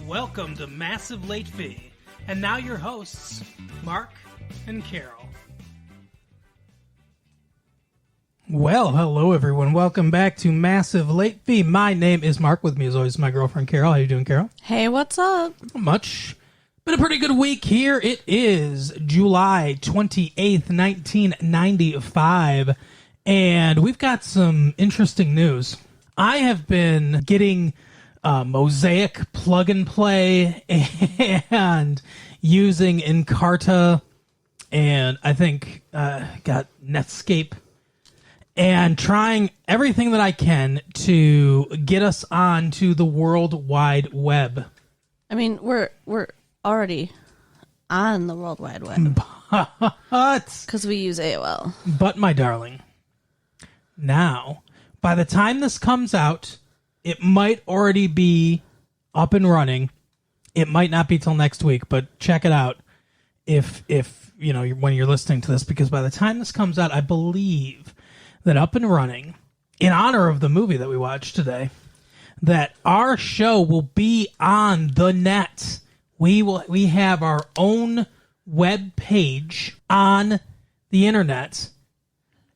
Welcome to Massive Late Fee. And now your hosts, Mark and Carol. Well, hello everyone. Welcome back to Massive Late Fee. My name is Mark. With me as always my girlfriend Carol. How you doing, Carol? Hey, what's up? Not much. Been a pretty good week here. It is July 28th, 1995. And we've got some interesting news. I have been getting Mosaic plug and play and using Encarta, and I think got Netscape, and trying everything that I can to get us onto the World Wide Web. I mean, we're already on the World Wide Web. Because we use AOL. But, my darling, now, by the time this comes out, it might already be up and running. It might not be till next week, but check it out if you know when you're listening to this, because by the time this comes out, I believe that up and running, in honor of the movie that we watched today, that our show will be on the net. We have our own web page on the internet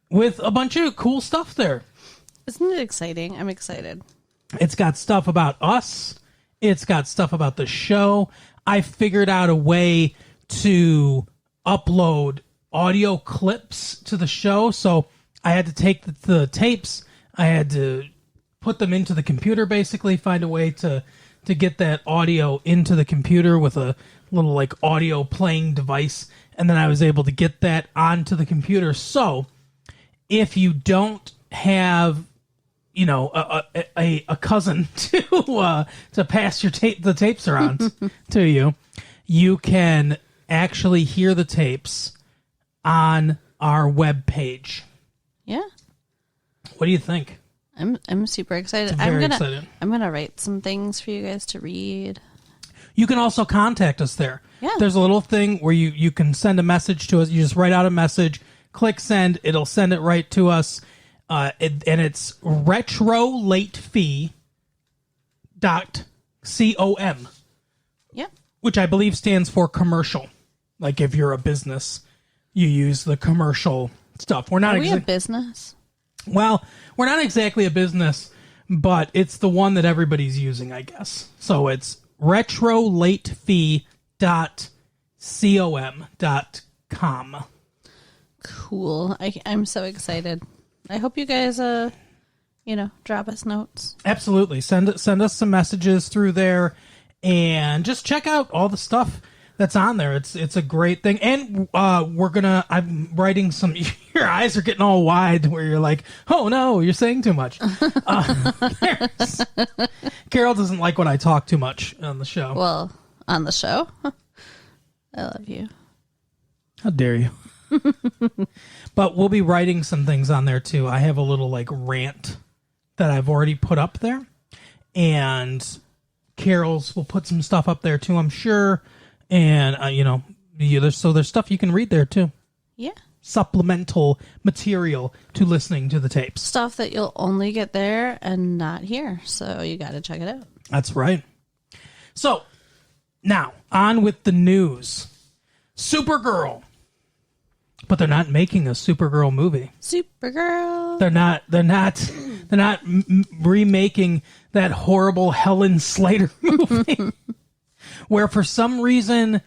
with a bunch of cool stuff there. Isn't it exciting? I'm excited. It's got stuff about us. It's got stuff about the show. I figured out a way to upload audio clips to the show. So I had to take the tapes. I had to put them into the computer, basically, find a way to get that audio into the computer with a little like audio playing device. And then I was able to get that onto the computer. So if you don't have, you know, a cousin to pass the tapes around to you, you can actually hear the tapes on our web page. Yeah. What do you think? I'm super excited. Excited. I'm gonna write some things for you guys to read. You can also contact us there. Yeah. There's a little thing where you can send a message to us. You just write out a message, click send, it'll send it right to us. And it's retrolatefee.com. Yep. Which I believe stands for commercial. Like if you're a business, you use the commercial stuff. We're not Are we a business? Well, we're not exactly a business, but it's the one that everybody's using, I guess. So it's retrolatefee.com. Cool. I'm so excited. I hope you guys, drop us notes. Absolutely. Send us some messages through there, and just check out all the stuff that's on there. It's a great thing. And I'm writing some, your eyes are getting all wide where you're like, oh no, you're saying too much. Carol doesn't like when I talk too much on the show. Well, on the show? I love you. How dare you? But we'll be writing some things on there too. I have a little like rant that I've already put up there, and Carol's will put some stuff up there too, I'm sure. And there's stuff you can read there too. Yeah. Supplemental material to listening to the tapes. Stuff that you'll only get there and not here. So you got to check it out. That's right. So now on with the news. Supergirl. But they're not making a Supergirl movie. Supergirl. They're not remaking that horrible Helen Slater movie. Where for some reason,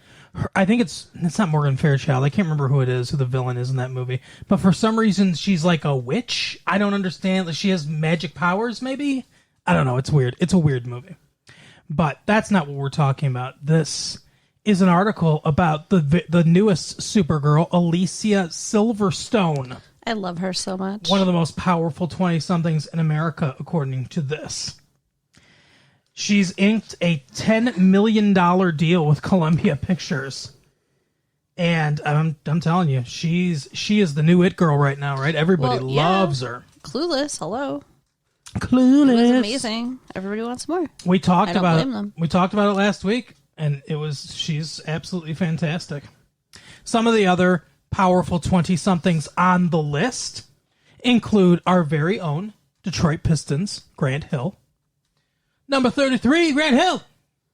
I think it's not Morgan Fairchild. I can't remember who it is, who the villain is in that movie. But for some reason, she's like a witch. I don't understand. Like she has magic powers, maybe? I don't know. It's weird. It's a weird movie. But that's not what we're talking about. This is an article about the newest Supergirl, Alicia Silverstone. I love her so much. One of the most powerful 20-somethings in America, according to this. She's inked a $10 million deal with Columbia Pictures. And I'm telling you, she is the new it girl right now, right? Everybody loves her. Clueless, hello. Clueless. It was amazing. Everybody wants more. We talked about blame them. We talked about it last week, and she's absolutely fantastic. Some of the other powerful 20-somethings on the list include our very own Detroit Pistons, Grant Hill. Number 33, Grant Hill.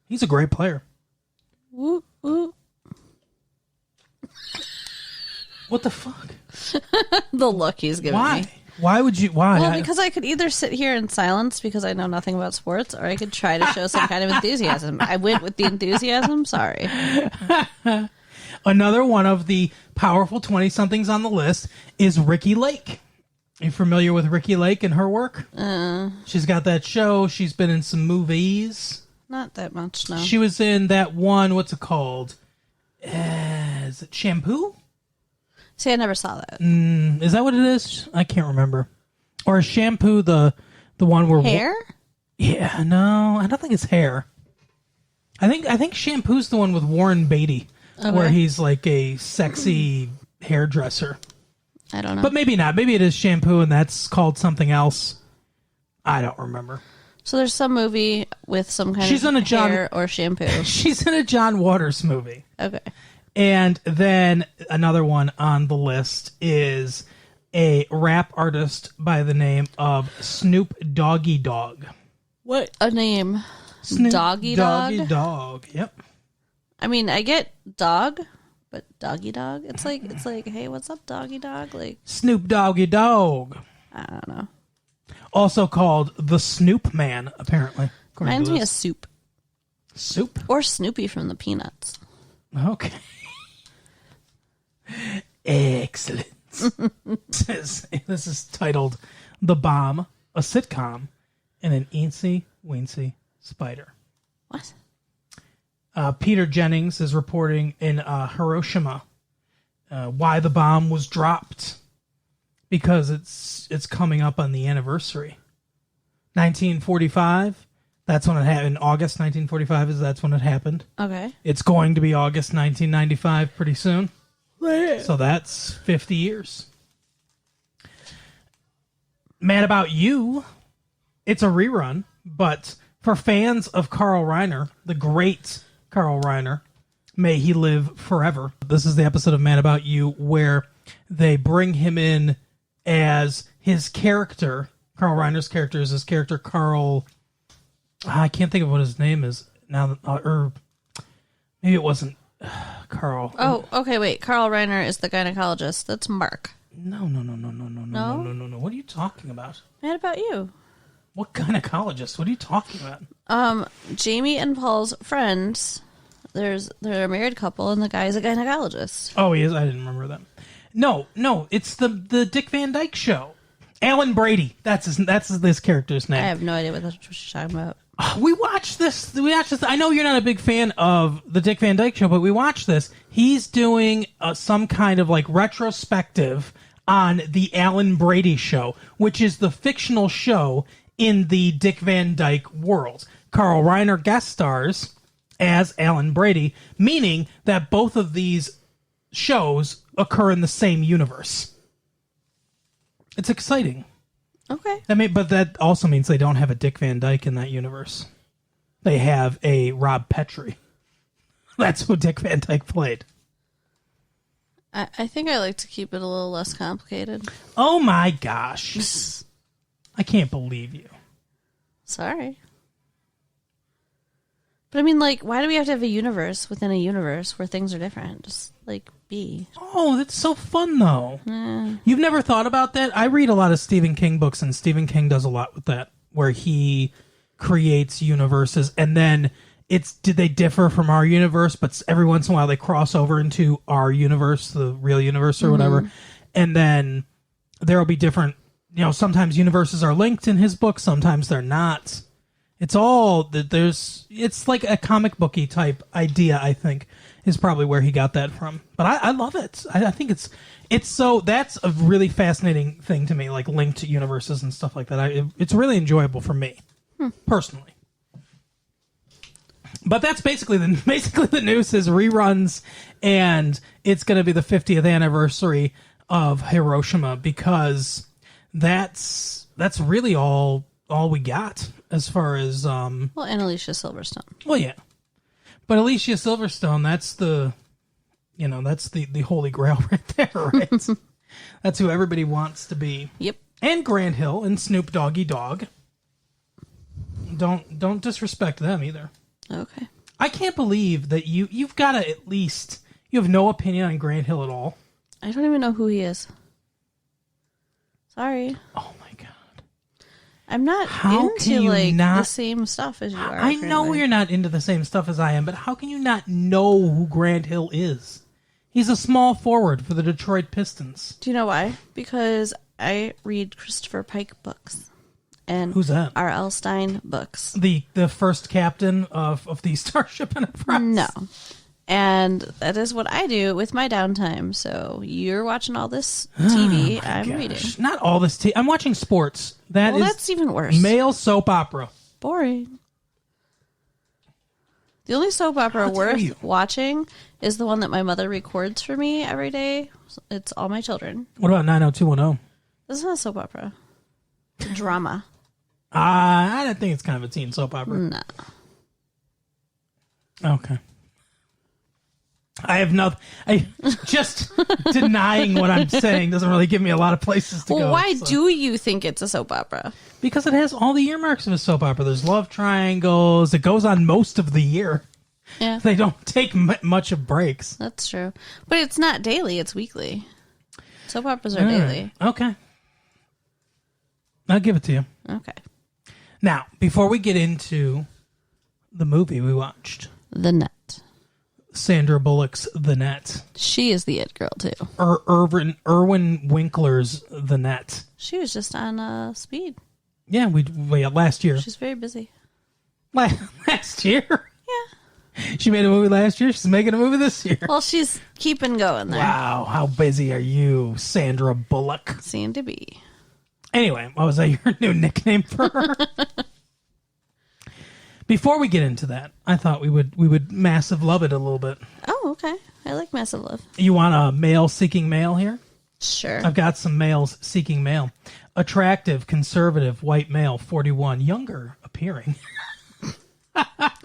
He's a great player. Woo, woo. What the fuck? The look he's giving Why? me. Why would you? Why? Well, because I could either sit here in silence because I know nothing about sports, or I could try to show some kind of enthusiasm. I went with the enthusiasm. Sorry. Another one of the powerful 20-somethings on the list is Ricki Lake. Are you familiar with Ricki Lake and her work? She's got that show. She's been in some movies. Not that much, no. She was in that one. What's it called? Is it Shampoo? See, I never saw that. Is that what it is? I can't remember. Or is Shampoo the one where Hair? Yeah, no, I don't think it's hair. I think Shampoo's the one with Warren Beatty, where he's like a sexy hairdresser. I don't know. But maybe not. Maybe it is Shampoo, and that's called something else. I don't remember. So there's some movie with some kind She's of in a John- hair or shampoo. She's in a John Waters movie. Okay. And then another one on the list is a rap artist by the name of Snoop Doggy Dogg. What a name. Snoop Doggy Doggy Dog? Dog. Yep. I mean, I get dog, but Doggy Dog? It's like, hey, what's up, Doggy Dog? Like, Snoop Doggy Dog. I don't know. Also called the Snoop Man, apparently. Reminds me of Soup. Soup? Or Snoopy from the Peanuts. Okay. Excellent. This is titled The Bomb, a sitcom, and an eensy-weensy spider. What? Peter Jennings is reporting in Hiroshima why the bomb was dropped. Because it's coming up on the anniversary. 1945, that's when it happened. August 1945 that's when it happened. Okay. It's going to be August 1995 pretty soon. So that's 50 years. Mad About You, it's a rerun, but for fans of Carl Reiner, the great Carl Reiner, may he live forever. This is the episode of Mad About You where they bring him in as his character. Carl Reiner's character is his character, Carl. I can't think of what his name is now. Or maybe it wasn't Carl. Oh, okay, wait. Carl Reiner is the gynecologist. That's Mark. No. What are you talking about? Mad About You. What gynecologist? What are you talking about? Jamie and Paul's friends. They're a married couple, and the guy's a gynecologist. Oh, he is. I didn't remember that. No. It's the Dick Van Dyke Show. Alan Brady. That's this character's name. I have no idea what you're talking about. We watched this. I know you're not a big fan of the Dick Van Dyke Show, but we watched this. He's doing some kind of like retrospective on the Alan Brady Show, which is the fictional show in the Dick Van Dyke world. Carl Reiner guest stars as Alan Brady, meaning that both of these shows occur in the same universe. It's exciting. Okay. But that also means they don't have a Dick Van Dyke in that universe. They have a Rob Petrie. That's who Dick Van Dyke played. I think I like to keep it a little less complicated. Oh my gosh. I can't believe you. Sorry. But I mean, like, why do we have to have a universe within a universe where things are different? Just, like, be. Oh, that's so fun, though. You've never thought about that? I read a lot of Stephen King books, and Stephen King does a lot with that, where he creates universes, and then did they differ from our universe, but every once in a while they cross over into our universe, the real universe or whatever, and then there will be different, sometimes universes are linked in his book, sometimes they're not. It's like a comic booky type idea, I think, is probably where he got that from. But I love it. I think that's a really fascinating thing to me, like linked universes and stuff like that. It's really enjoyable for me, personally. But that's basically the news is reruns, and it's going to be the 50th anniversary of Hiroshima, because that's really all we got as far as Well, and Alicia Silverstone. Well, yeah, but Alicia Silverstone, that's the holy grail right there, right? That's who everybody wants to be. Yep. And Grant Hill and Snoop Doggy Dogg. Don't disrespect them either. Okay. I can't believe that you've got to at least... You have no opinion on Grant Hill at all? I don't even know who he is. Sorry. Oh, my God. I'm not into, the same stuff as you are. I know you're not into the same stuff as I am, but how can you not know who Grant Hill is? He's a small forward for the Detroit Pistons. Do you know why? Because I read Christopher Pike books. And who's that? R.L. Stein books. The first captain of the Starship Enterprise? No. And that is what I do with my downtime. So you're watching all this TV. I'm reading. Not all this TV. I'm watching sports. That's even worse. Male soap opera. Boring. The only soap opera worth watching is the one that my mother records for me every day. It's All My Children. What about 90210? This is not a soap opera. It's a drama. I don't think it's kind of a teen soap opera. No. Okay. Just denying what I'm saying doesn't really give me a lot of places to go. Why do you think it's a soap opera? Because it has all the earmarks of a soap opera. There's love triangles. It goes on most of the year. Yeah. They don't take much of breaks. That's true. But it's not daily. It's weekly. Soap operas are daily. Okay. I'll give it to you. Okay. Now, before we get into the movie we watched. The Net. Sandra Bullock's The Net. She is the it girl, too. Irwin Winkler's The Net. She was just on Speed. Yeah, last year. She's very busy. Last year? Yeah. She made a movie last year. She's making a movie this year. Well, she's keeping going there. Wow, how busy are you, Sandra Bullock? Seem to be. Anyway, was that your new nickname for her? Before we get into that, I thought we would massive love it a little bit. Oh, okay. I like massive love. You want a male seeking male here? Sure. I've got some males seeking male. Attractive, conservative, white male, 41, younger appearing.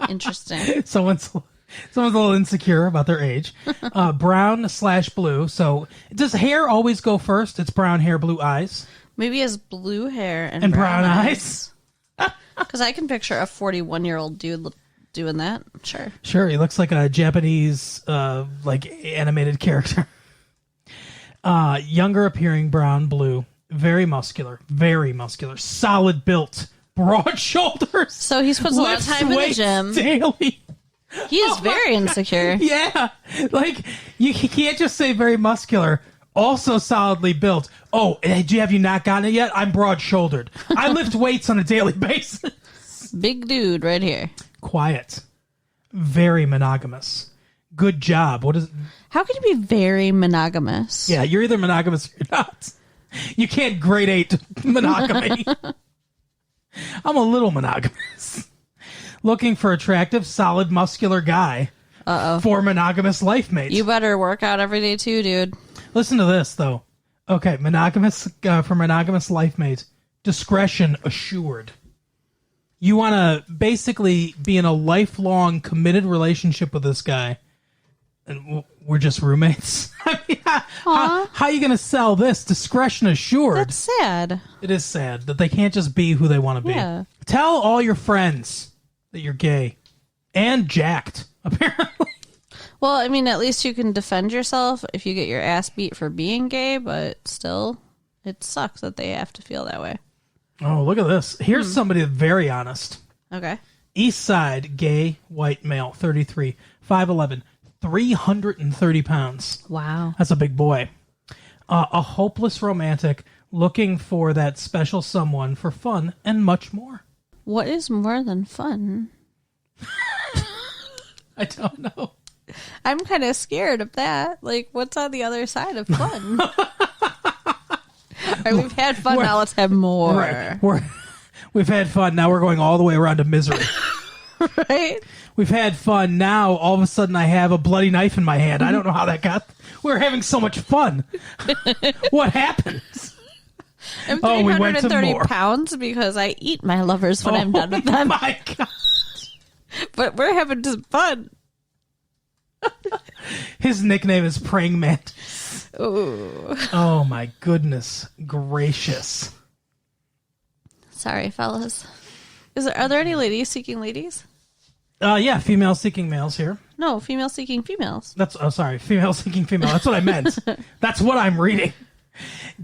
Interesting. Someone's a little insecure about their age. Brown/blue. So does hair always go first? It's brown hair, blue eyes. Maybe he has blue hair and brown eyes. Because I can picture a 41-year-old dude doing that. Sure. Sure, he looks like a Japanese animated character. Younger appearing, brown, blue, very muscular, solid built, broad shoulders. So he spends a lot of time in the gym. Daily. He is very insecure. Yeah. You can't just say very muscular. Also solidly built. Oh, have you not gotten it yet? I'm broad-shouldered. I lift weights on a daily basis. Big dude right here. Quiet. Very monogamous. Good job. How can you be very monogamous? Yeah, you're either monogamous or you're not. You can't grade 8 monogamy. I'm a little monogamous. Looking for attractive, solid, muscular guy. For monogamous life mates. You better work out every day too, dude. Listen to this, though. Okay, for monogamous life mate, discretion assured. You want to basically be in a lifelong committed relationship with this guy, and we're just roommates. I mean, how are you going to sell this? Discretion assured. That's sad. It is sad that they can't just be who they want to be. Yeah. Tell all your friends that you're gay and jacked, apparently. Well, I mean, at least you can defend yourself if you get your ass beat for being gay, but still, it sucks that they have to feel that way. Oh, look at this. Here's somebody very honest. Okay. East Side, gay, white male, 33, 5'11", 330 pounds. Wow. That's a big boy. A hopeless romantic looking for that special someone for fun and much more. What is more than fun? I don't know. I'm kind of scared of that. What's on the other side of fun? We've had fun, now let's have more. Right. We've had fun, now we're going all the way around to misery. Right? We've had fun, now all of a sudden I have a bloody knife in my hand. I don't know how that got... We're having so much fun. What happens? I'm 330 pounds because I eat my lovers when I'm done with them. Oh my God. But we're having just fun. His nickname is Praying Mantis. Ooh. Oh my goodness gracious. Sorry, fellas. Are there any ladies seeking ladies? Yeah, female seeking males here. No, female seeking females. Sorry, female seeking female. That's what I meant. That's what I'm reading.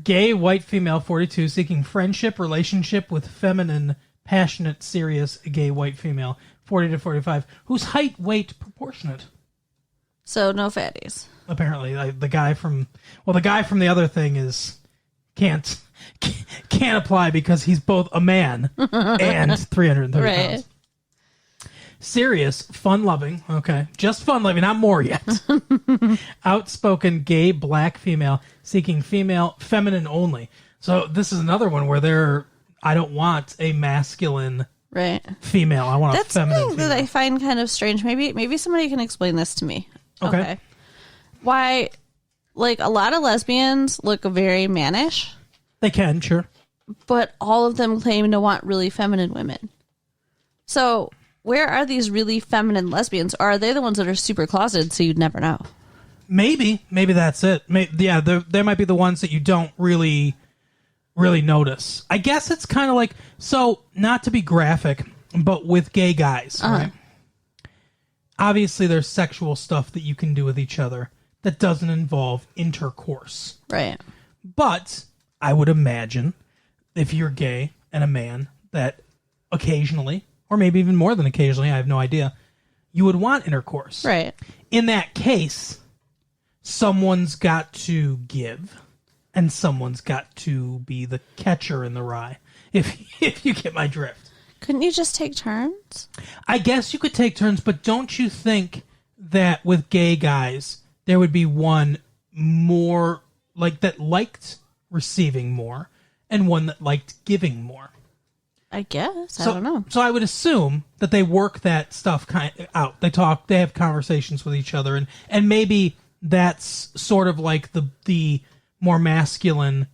Gay, white female, 42, seeking friendship, relationship with feminine, passionate, serious, gay, white female, 40 to 45, whose height, weight, proportionate. So no fatties. Apparently, the guy from the other thing is can't apply because he's both a man and 330 right. pounds. Serious, fun-loving, okay, just fun-loving, not more yet. Outspoken, gay, black female, seeking female, feminine only. So this is another one where I don't want a masculine right female. I want That's a feminine something female. that I find kind of strange. Maybe somebody can explain this to me. Okay. Why, like, a lot of lesbians look very mannish. They can, sure. But all of them claim to want really feminine women. So where are these really feminine lesbians? Or are they the ones that are super closeted so you'd never know? Maybe that's it. Yeah, there might be the ones that you don't really notice. I guess it's kind of like, so not to be graphic, but with gay guys, right? Obviously, there's sexual stuff that you can do with each other that doesn't involve intercourse. Right. But I would imagine if you're gay and a man that occasionally, or maybe even more than occasionally, I have no idea, you would want intercourse. Right. In that case, someone's got to give, and someone's got to be the catcher in the rye, if you get my drift. Couldn't you just take turns? I guess you could take turns, but don't you think that with gay guys, there would be one more, like, that liked receiving more, and one that liked giving more? I guess. I don't know. So I would assume that they work that stuff out. They talk, they have conversations with each other, and maybe that's sort of like the more masculine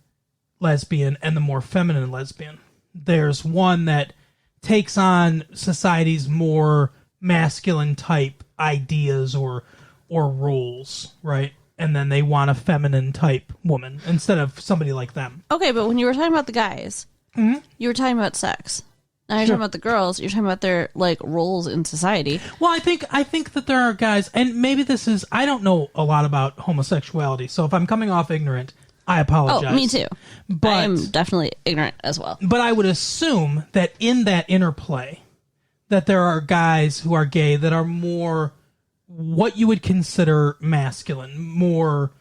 lesbian and the more feminine lesbian. There's one that takes on society's more masculine type ideas or roles, right? And then they want a feminine type woman instead of somebody like them. Okay, but when you were talking about the guys, you were talking about sex. Now you're talking about the girls. You're talking about their, like, roles in society. Well, I think that there are guys, and maybe this is, I don't know a lot about homosexuality, so if I'm coming off ignorant, I apologize. Oh, me too. But I'm definitely ignorant as well. But I would assume that in that interplay, that there are guys who are gay that are more what you would consider masculine, more,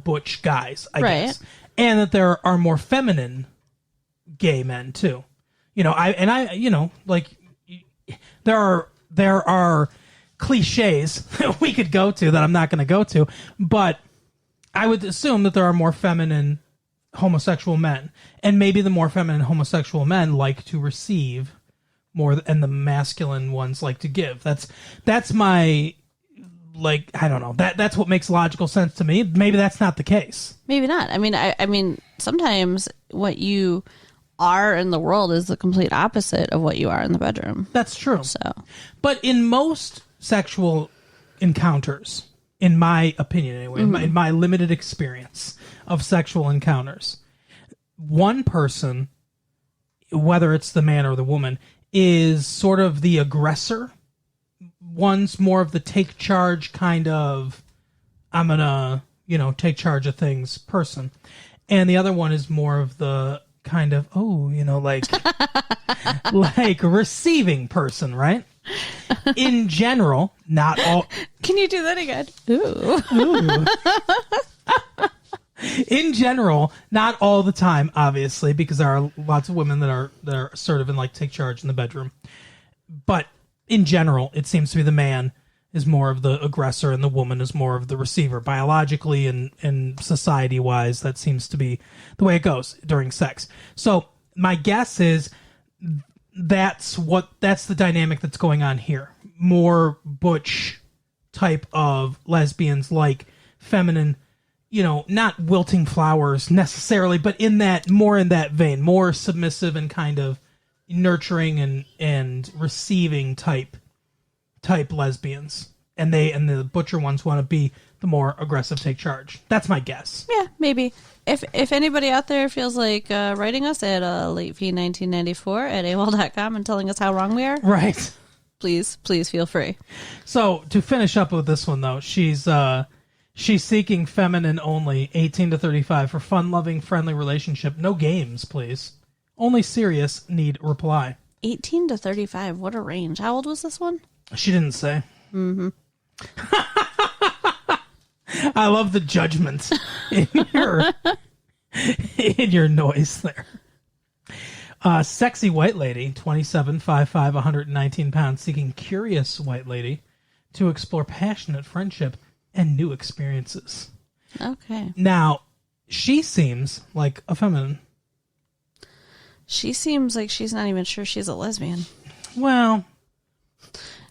butch guys, I guess. And that there are more feminine gay men too. There are cliches that we could go to that I'm not going to go to, but I would assume that there are more feminine homosexual men, and maybe the more feminine homosexual men like to receive more, and the masculine ones like to give. That's my, like, I don't know. That's what makes logical sense to me. Maybe that's not the case. Maybe not. I mean, sometimes what you are in the world is the complete opposite of what you are in the bedroom. That's true. So, but in most sexual encounters, in my opinion anyway, in my limited experience of sexual encounters, one person, whether it's the man or the woman, is sort of the aggressor. One's more of the take charge kind of, I'm gonna, take charge of things person. And the other one is more of the kind of, like receiving person, right? In general, not all. Can you do that again? Ooh. In general, not all the time, obviously, because there are lots of women that are assertive and like take charge in the bedroom. But in general, it seems to be the man is more of the aggressor and the woman is more of the receiver. Biologically and society-wise, that seems to be the way it goes during sex. So my guess is that's the dynamic that's going on here. More butch type of lesbians, like feminine, not wilting flowers necessarily, but in that vein, more submissive and kind of nurturing and receiving type lesbians, and the butcher ones want to be the more aggressive, take charge. That's my guess. Yeah, maybe. If anybody out there feels like writing us at latefee1994 at AOL.com and telling us how wrong we are, right? please feel free. So to finish up with this one, though, she's seeking feminine only, 18 to 35, for fun-loving, friendly relationship. No games, please. Only serious, need reply. 18 to 35, what a range. How old was this one? She didn't say. Mm-hmm. I love the judgment in your noise there. Sexy white lady, 27, 5'5", 119 pounds, seeking curious white lady to explore passionate friendship and new experiences. Okay. Now, she seems like a feminine. She seems like she's not even sure she's a lesbian. Well,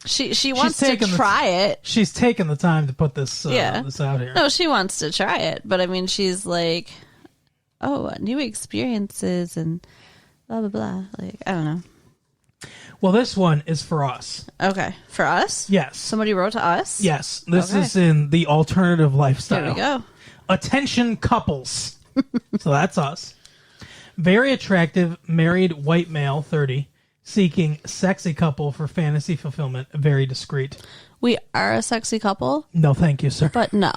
she wants to try it. She's taken the time to put this this out here. No, she wants to try it, but I mean, she's like, oh, new experiences and blah blah blah. Like, I don't know. Well, this one is for us. Okay, for us. Yes. Somebody wrote to us. Yes, this is in the alternative lifestyle. There we go. Attention couples. So that's us. Very attractive, married white male, 30, seeking sexy couple for fantasy fulfillment, very discreet. We are a sexy couple. No, thank you, sir. But no.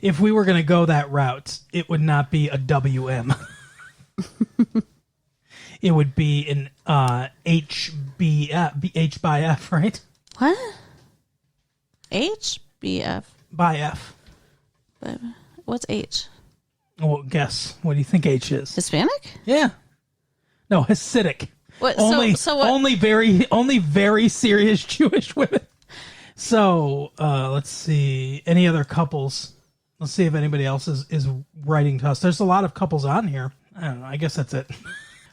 If we were going to go that route, it would not be a WM. It would be an H by F, right? What? HBF. By F. But what's H? Well, guess. What do you think H is? Hispanic? Yeah. No, Hasidic. What? Only, so what? only very serious Jewish women. So, let's see. Any other couples? Let's see if anybody else is writing to us. There's a lot of couples on here. I don't know. I guess that's it.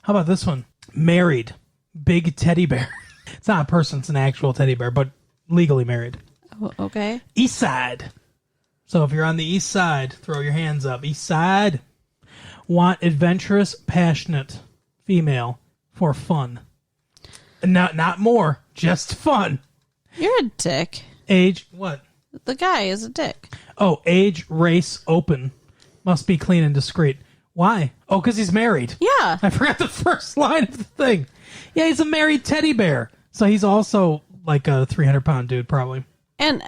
How about this one? Married. Big teddy bear. It's not a person. It's an actual teddy bear, but legally married. Oh, okay. East side. So if you're on the east side, throw your hands up. East side. Want adventurous, passionate female for fun. Not more. Just fun. You're a dick. Age, what? The guy is a dick. Oh, age, race, open. Must be clean and discreet. Why? Oh, because he's married. Yeah. I forgot the first line of the thing. Yeah, he's a married teddy bear. So he's also like a 300-pound dude, probably. And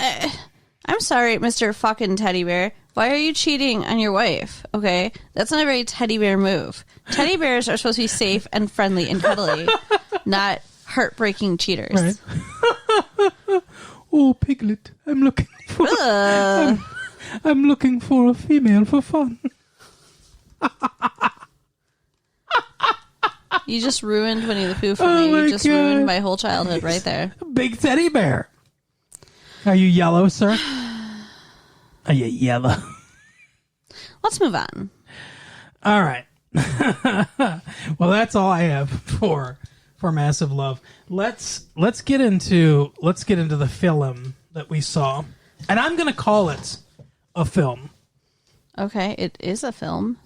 I'm sorry, Mr. fucking teddy bear. Why are you cheating on your wife? Okay? That's not a very teddy bear move. Teddy bears are supposed to be safe and friendly and cuddly, not heartbreaking cheaters. Right. Oh, Piglet, I'm looking for I'm looking for a female for fun. You just ruined Winnie the Pooh for me. You just ruined my whole childhood right there. Big teddy bear. Are you yellow, sir? Are you yellow? Let's move on. All right. Well, that's all I have for Massive Love. Let's get into the film that we saw, and I'm going to call it a film. Okay, it is a film.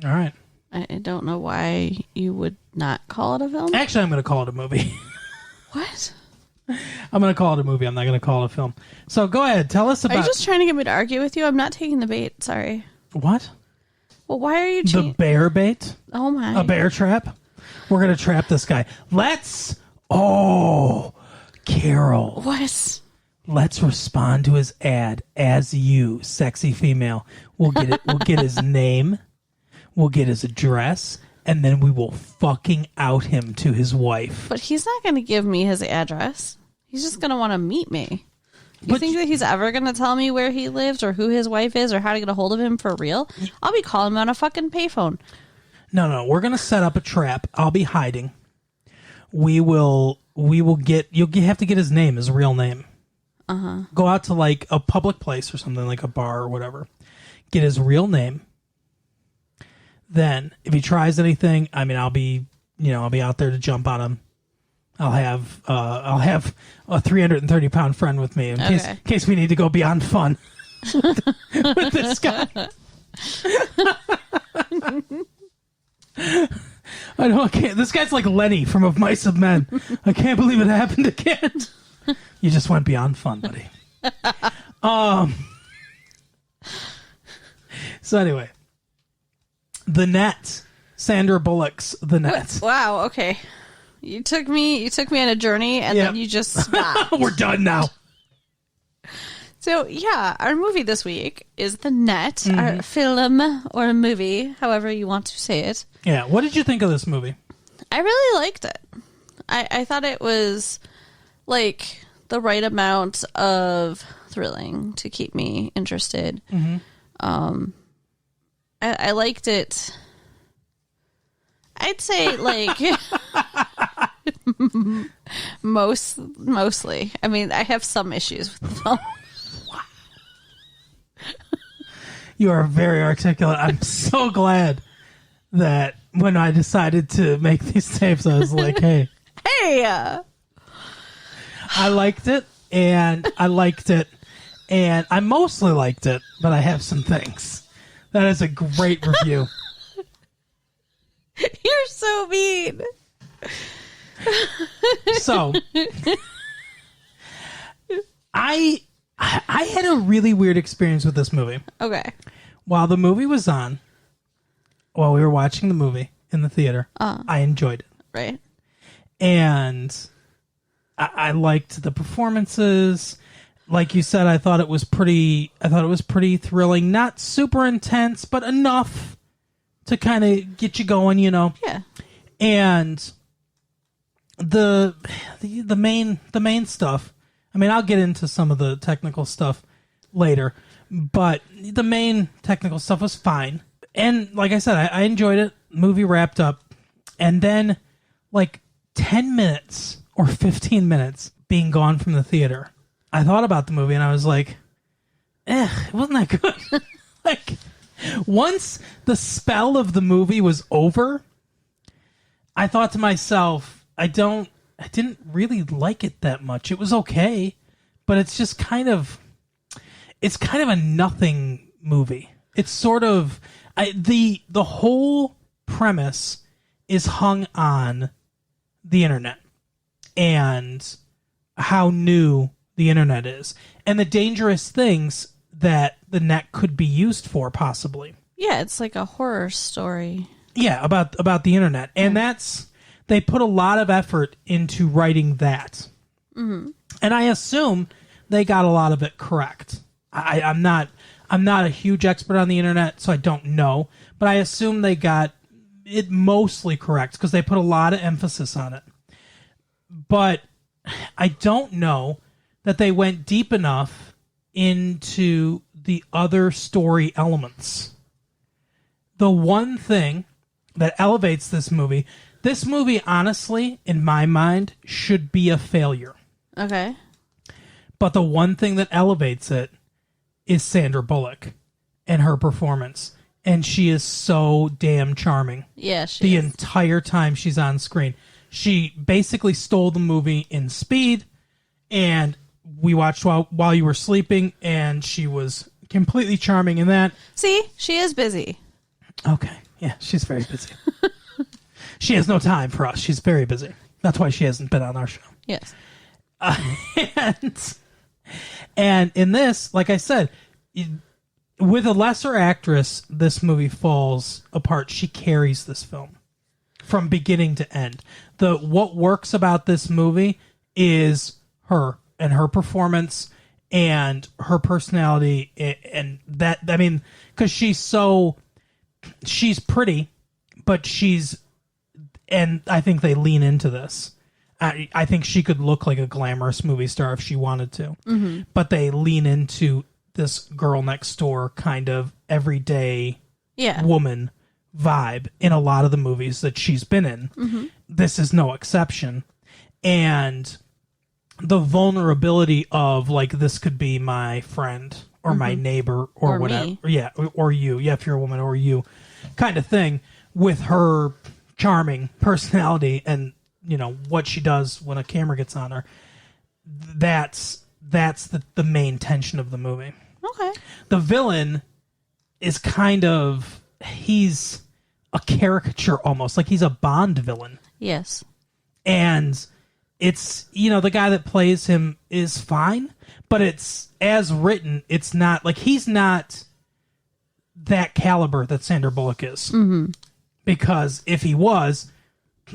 All right. I don't know why you would not call it a film. Actually, I'm going to call it a movie. What? I'm going to call it a movie. I'm not going to call it a film. So go ahead. Tell us about... Are you just trying to get me to argue with you? I'm not taking the bait. Sorry. What? Well, why are you... The bear bait? Oh, my. A bear trap? We're going to trap this guy. Oh, Carol. What? Let's respond to his ad as you, sexy female. We'll get it. We'll get his name. We'll get his address. And then we will fucking out him to his wife. But he's not going to give me his address. He's just going to want to meet me. You think that he's ever going to tell me where he lives or who his wife is or how to get a hold of him for real? I'll be calling him on a fucking payphone. No. We're going to set up a trap. I'll be hiding. We will get... You'll have to get his name, his real name. Uh-huh. Go out to like a public place or something, like a bar or whatever. Get his real name. Then, if he tries anything, I mean, I'll be out there to jump on him. I'll have a 330-pound friend with me in case we need to go beyond fun with this guy. This guy's like Lenny from Of Mice and Men. I can't believe it happened again. You just went beyond fun, buddy. So anyway. The Net. Sandra Bullock's The Net. Wow, okay. You took me on a journey, and then you just stopped. We're done now. So, yeah, our movie this week is The Net, our film or movie, however you want to say it. Yeah, what did you think of this movie? I really liked it. I thought it was, like, the right amount of thrilling to keep me interested. I liked it. I'd say, like, mostly. I mean, I have some issues with the film. You are very articulate. I'm so glad that when I decided to make these tapes, I was like, hey. Hey! I liked it, and I mostly liked it, but I have some things. That is a great review. You're so mean. So, I had a really weird experience with this movie. Okay. While the movie was on, while we were watching the movie in the theater, I enjoyed it. Right. And I liked the performances. Like you said, I thought it was pretty thrilling. Not super intense, but enough to kind of get you going, you know. Yeah. And the main stuff. I mean, I'll get into some of the technical stuff later, but the main technical stuff was fine. And like I said, I enjoyed it. Movie wrapped up, and then like 10 minutes or 15 minutes being gone from the theater, I thought about the movie and I was like, it wasn't that good. Like, once the spell of the movie was over, I thought to myself, I didn't really like it that much. It was okay, but it's just kind of a nothing movie. It's sort of the whole premise is hung on the internet and how new the internet is and the dangerous things that the net could be used for, possibly. Yeah, it's like a horror story. Yeah, about the internet. And they put a lot of effort into writing that. Mm-hmm. And I assume they got a lot of it correct. I'm not a huge expert on the internet, so I don't know. But I assume they got it mostly correct because they put a lot of emphasis on it. But I don't know that they went deep enough into the other story elements. The one thing that elevates this movie, honestly, in my mind, should be a failure. Okay. But the one thing that elevates it is Sandra Bullock and her performance. And she is so damn charming. Yeah, she the is. entire time she's on screen. She basically stole the movie in Speed, and we watched while you were sleeping, and she was completely charming in that. See, she is busy. Okay, yeah, she's very busy. She has no time for us. She's very busy. That's why she hasn't been on our show. Yes. And in this, like I said, with a lesser actress, this movie falls apart. She carries this film from beginning to end. What works about this movie is her and her performance and her personality, and that, I mean, because she's pretty, but and I think they lean into this. I think she could look like a glamorous movie star if she wanted to, but they lean into this girl next door kind of everyday woman vibe in a lot of the movies that she's been in. Mm-hmm. This is no exception. And the vulnerability of, like, this could be my friend or my neighbor or whatever. Me. Yeah, or you. Yeah, if you're a woman, or you kind of thing, with her charming personality and, you know, what she does when a camera gets on her. That's the main tension of the movie. Okay. The villain is kind of, he's a caricature almost, like he's a Bond villain. Yes. And it's, you know, the guy that plays him is fine, but it's, as written, it's not, like, he's not that caliber that Sandra Bullock is. Mm-hmm. Because if he was,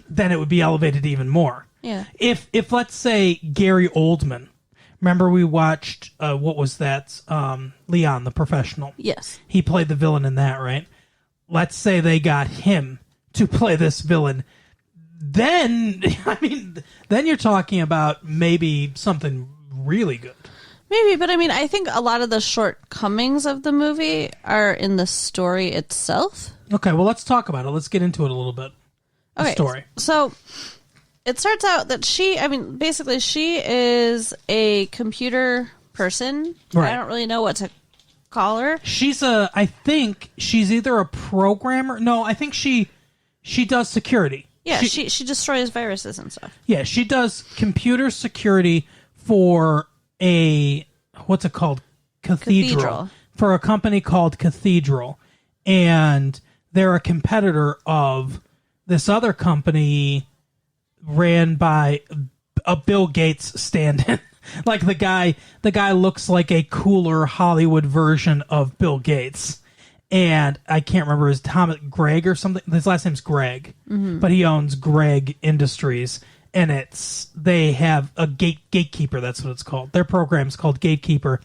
then it would be elevated even more. Yeah. If let's say Gary Oldman, remember we watched what was that? Leon the Professional. Yes. He played the villain in that, right? Let's say they got him to play this villain. Then then you're talking about maybe something really good. Maybe, but I think a lot of the shortcomings of the movie are in the story itself. Okay, well, let's talk about it. Let's get into it a little bit. The story. So it starts out that basically she is a computer person. Right. I don't really know what to call her. I think she's either a programmer. No, I think she does security. Yeah, she destroys viruses and stuff. Yeah, she does computer security for what's it called? Cathedral. For a company called Cathedral. And they're a competitor of this other company ran by a Bill Gates stand-in. Like the guy looks like a cooler Hollywood version of Bill Gates. And I can't remember, his Greg or something. His last name's Greg, but he owns Greg Industries. And they have a gatekeeper. That's what it's called. Their program's called Gatekeeper.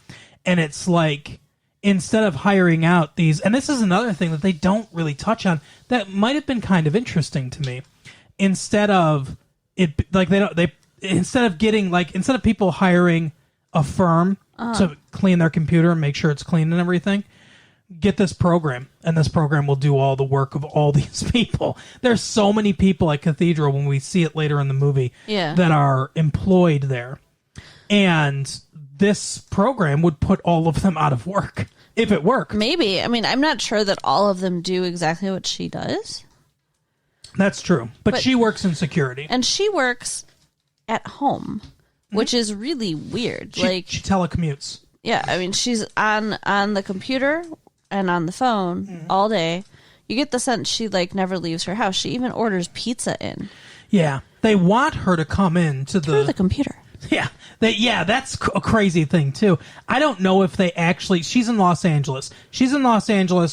And it's like, instead of hiring out these, and this is another thing that they don't really touch on that might have been kind of interesting to me. Instead of instead of people hiring a firm to clean their computer and make sure it's clean and everything, get this program, and this program will do all the work of all these people. There's so many people at Cathedral, when we see it later in the movie, that are employed there. And this program would put all of them out of work if it worked. Maybe. I'm not sure that all of them do exactly what she does. That's true. But she works in security. And she works at home, which is really weird. She telecommutes. Yeah, she's on the computer and on the phone all day. You get the sense she never leaves her house. She even orders pizza in. Yeah, they want her to come in through the computer. Yeah, that's a crazy thing too. I don't know if they actually. She's in Los Angeles.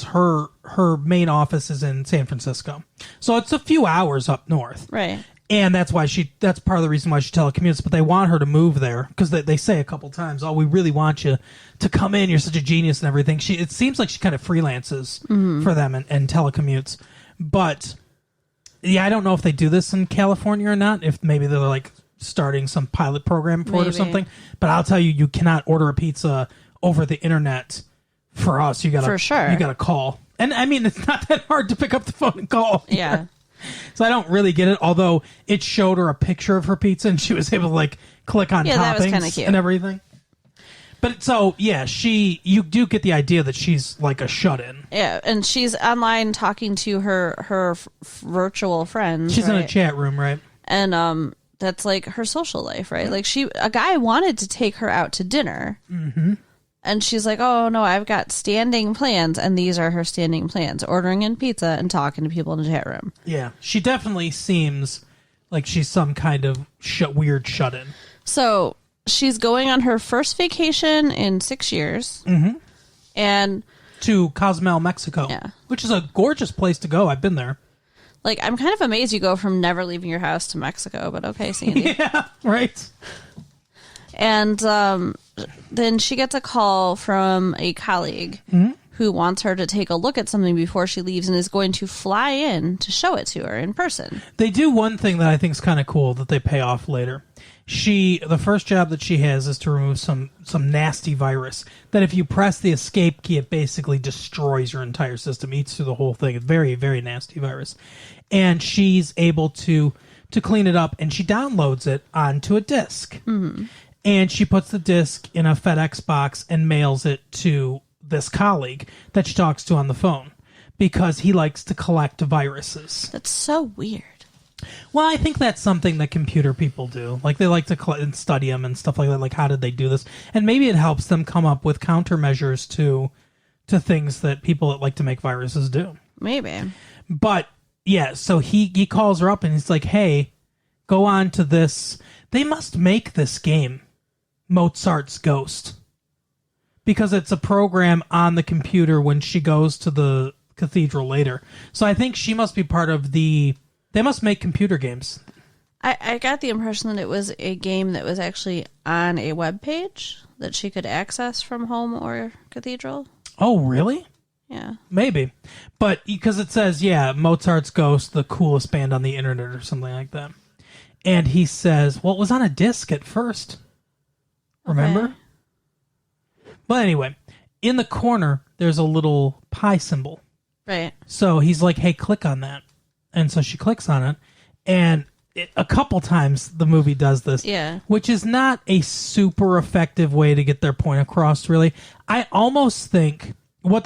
Her main office is in San Francisco, so it's a few hours up north. Right. And that's part of the reason why she telecommutes. But they want her to move there because they say a couple times, "Oh, we really want you to come in. You're such a genius and everything." It seems like she kind of freelances for them and telecommutes. But yeah, I don't know if they do this in California or not. If maybe they're starting some pilot program for it or something. But I'll tell you, you cannot order a pizza over the internet for us. You gotta, for sure. You got to call. And it's not that hard to pick up the phone and call. Yeah. So I don't really get it, although it showed her a picture of her pizza and she was able to click on toppings and everything. But so, yeah, you do get the idea that she's like a shut-in. Yeah, and she's online talking to her virtual friends. She's in a chat room, right? And that's her social life, right? A guy wanted to take her out to dinner. Mm-hmm. And she's like, "Oh, no, I've got standing plans." And these are her standing plans: ordering in pizza and talking to people in the chat room. Yeah, she definitely seems like she's some kind of weird shut-in. So she's going on her first vacation in 6 years. Mm-hmm. And to Cozumel, Mexico. Yeah. Which is a gorgeous place to go. I've been there. I'm kind of amazed you go from never leaving your house to Mexico, but okay, Sandy. Yeah, right. And then she gets a call from a colleague who wants her to take a look at something before she leaves and is going to fly in to show it to her in person. They do one thing that I think is kind of cool that they pay off later. The first job that she has is to remove some nasty virus that if you press the escape key, it basically destroys your entire system, eats through the whole thing. It's very, very nasty virus. And she's able to clean it up, and she downloads it onto a disk. Mm-hmm. And she puts the disc in a FedEx box and mails it to this colleague that she talks to on the phone because he likes to collect viruses. That's so weird. Well, I think that's something that computer people do. They like to collect and study them and stuff like that. How did they do this? And maybe it helps them come up with countermeasures to things that people that like to make viruses do. Maybe. But, yeah, so he calls her up and he's like, "Hey, go on to this. They must make this game, Mozart's Ghost, because it's a program on the computer when she goes to the cathedral later. So I think she must be part of the They must make computer games. I got the impression that it was a game that was actually on a web page that she could access from home or cathedral. Oh, really? Yeah. Maybe. But because it says, Mozart's Ghost, the coolest band on the internet or something like that. And he says, well, it was on a disc at first. Remember? Okay. But anyway, in the corner, there's a little pi symbol. Right. So he's like, hey, click on that. And so she clicks on it. And a couple times the movie does this. Yeah. Which is not a super effective way to get their point across, really. I almost think I'll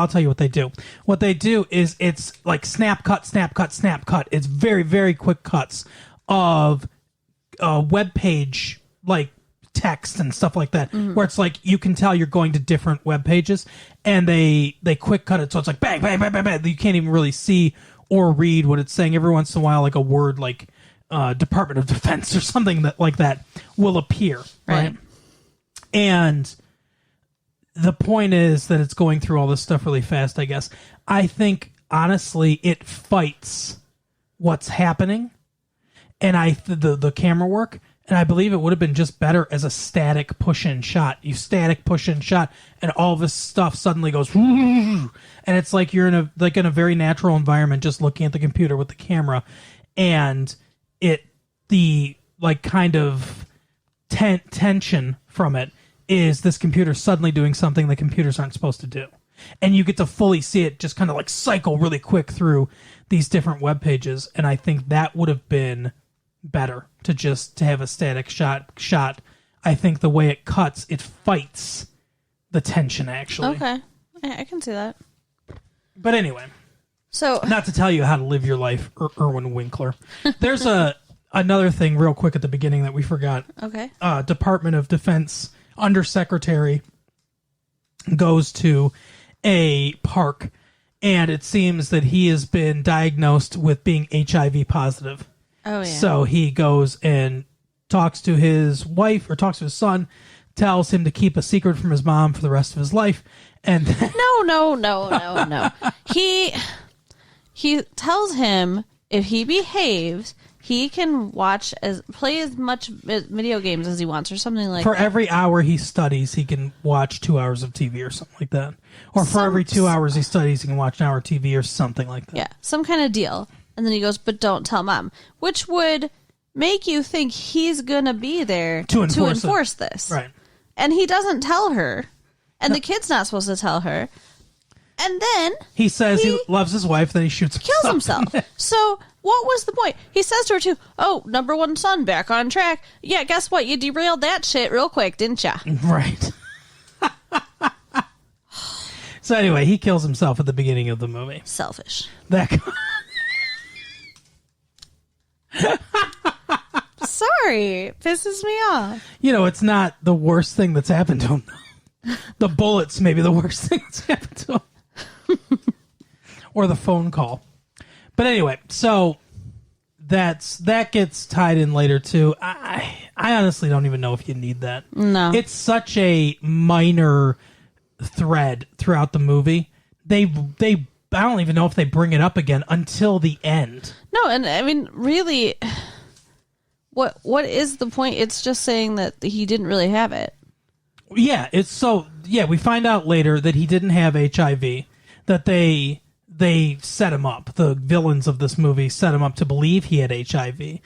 tell you what they do. What they do is it's like snap, cut, snap, cut, snap, cut. It's very, very quick cuts of web page, like text and stuff like that, where it's like you can tell you're going to different web pages, and they quick cut it, so it's like bang, bang, bang, bang, bang. You can't even really see or read what it's saying. Every once in a while, like a word like Department of Defense or something like that will appear, right? And the point is that it's going through all this stuff really fast, I guess. I think, honestly, it fights what's happening, and the camera work, and I believe it would have been just better as a static push-in shot. You static push-in shot, and all this stuff suddenly goes, and it's like you're in a very natural environment, just looking at the computer with the camera, and the kind of tension from it is this computer suddenly doing something the computers aren't supposed to do. And you get to fully see it just kind of like cycle really quick through these different web pages. And I think that would have been better to have a static shot. I think the way it cuts, it fights the tension, actually. Okay. I can see that. But anyway, so not to tell you how to live your life, Erwin Winkler. There's another thing real quick at the beginning that we forgot. Okay. Department of Defense undersecretary goes to a park, and it seems that he has been diagnosed with being HIV positive. Oh, yeah. So he goes and talks to his wife, or talks to his son, tells him to keep a secret from his mom for the rest of his life. And No. He tells him if he behaves, he can play as much video games as he wants, or something like that. For every hour he studies, he can watch 2 hours of TV or something like that. Or for every 2 hours he studies, he can watch an hour of TV or something like that. Yeah, some kind of deal. And then he goes, but don't tell mom, which would make you think he's going to be there to enforce this. Right. And he doesn't tell her, and the kid's not supposed to tell her. And then he says he loves his wife, then he shoots himself. Kills himself. So what was the point? He says to her too, oh, number one son, back on track. Yeah, guess what? You derailed that shit real quick, didn't ya? Right. So anyway, he kills himself at the beginning of the movie. Selfish. Sorry. Pisses me off. It's not the worst thing that's happened to him. The bullets may be the worst thing that's happened to him. Or the phone call. But anyway, so that gets tied in later too. I honestly don't even know if you need that. No. It's such a minor thread throughout the movie. They I don't even know if they bring it up again until the end. No, and I mean, really, what is the point? It's just saying that he didn't really have it. Yeah, we find out later that he didn't have HIV, that they set him up. The villains of this movie set him up to believe he had HIV,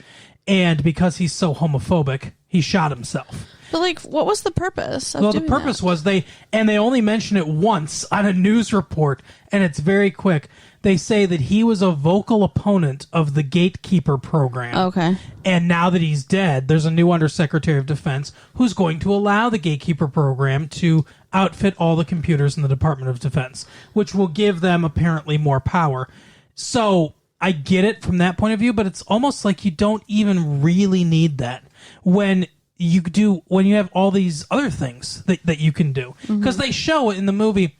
and because he's so homophobic, he shot himself. But what was the purpose of doing the purpose was they only mention it once on a news report, and it's very quick. They say that he was a vocal opponent of the Gatekeeper program. Okay. And now that he's dead, there's a new Undersecretary of Defense who's going to allow the Gatekeeper program to outfit all the computers in the Department of Defense, which will give them apparently more power. So I get it from that point of view, but it's almost like you don't even really need that when you have all these other things that you can do. Because they show in the movie,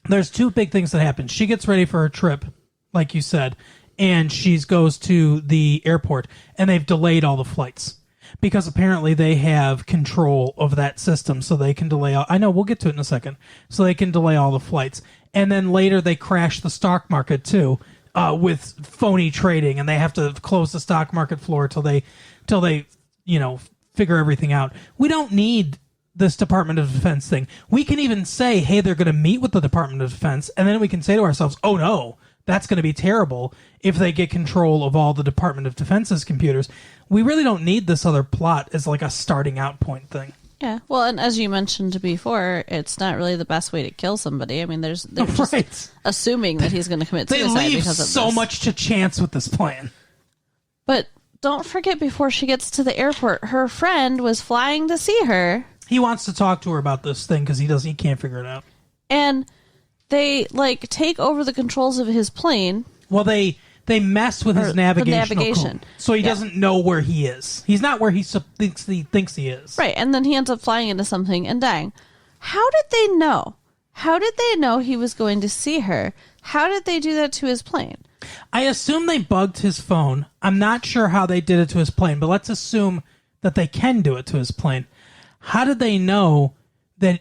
there's two big things that happen. She gets ready for her trip, like you said, and she goes to the airport, and they've delayed all the flights because apparently they have control of that system, so they can delay I know, we'll get to it in a second. So they can delay all the flights. And then later they crash the stock market, too, with phony trading, and they have to close the stock market floor till they figure everything out. We don't need this Department of Defense thing. We can even say, hey, they're going to meet with the Department of Defense, and then we can say to ourselves, oh no, that's going to be terrible if they get control of all the Department of Defense's computers. We really don't need this other plot as like a starting out point thing. Yeah, well, and as you mentioned before, it's not really the best way to kill somebody. I mean, they're just assuming that he's going to commit suicide they leave because of so this. much to chance with this plan. But don't forget, before she gets to the airport, her friend was flying to see her. He wants to talk to her about this thing because he can't figure it out. And they take over the controls of his plane. Well, they mess with his navigation, code, so he doesn't know where he is. He's not where he thinks he is. Right, and then he ends up flying into something and dying. How did they know? How did they know he was going to see her? How did they do that to his plane? I assume they bugged his phone. I'm not sure how they did it to his plane, but let's assume that they can do it to his plane. How did they know that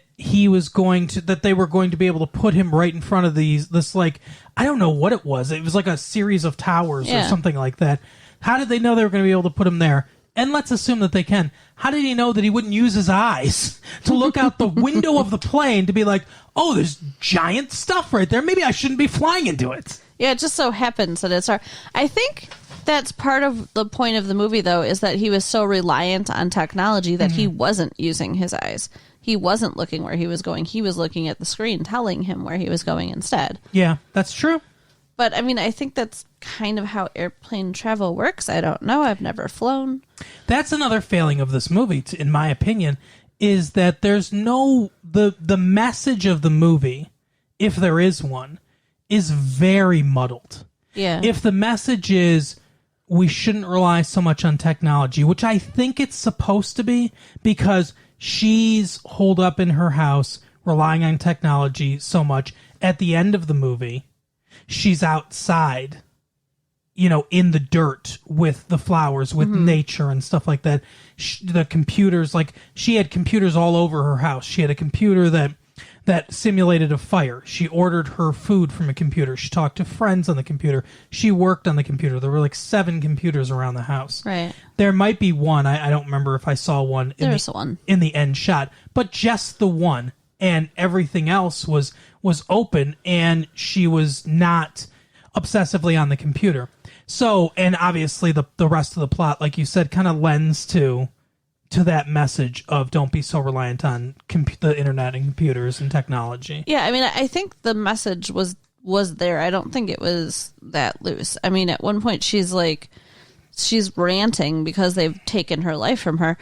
they were going to be able to put him right in front of I don't know what it was. It was like a series of towers or something like that. How did they know they were going to be able to put him there? And let's assume that they can. How did he know that he wouldn't use his eyes to look out the window of the plane to be like, oh, there's giant stuff right there. Maybe I shouldn't be flying into it. Yeah, it just so happens that it's I think that's part of the point of the movie, though, is that he was so reliant on technology that he wasn't using his eyes. He wasn't looking where he was going. He was looking at the screen telling him where he was going instead. Yeah, that's true. But, I mean, I think that's kind of how airplane travel works. I don't know. I've never flown. That's another failing of this movie, in my opinion, is that there's the message of the movie, if there is one, is very muddled. Yeah. If the message is we shouldn't rely so much on technology, which I think it's supposed to be, because she's holed up in her house relying on technology so much. At the end of the movie, she's outside, in the dirt with the flowers, with nature and stuff like that. The computers, she had computers all over her house. She had a computer that simulated a fire. She ordered her food from a computer. She talked to friends on the computer. She worked on the computer. There were 7 computers around the house. Right. There might be one. I don't remember if I saw one in the end shot, but just the one, and everything else was open, and she was not obsessively on the computer. So, and obviously the rest of the plot, like you said, kind of lends to that message of don't be so reliant on the internet and computers and technology. Yeah, I mean, I think the message was there. I don't think it was that loose. I mean, at one point she's ranting because they've taken her life from her,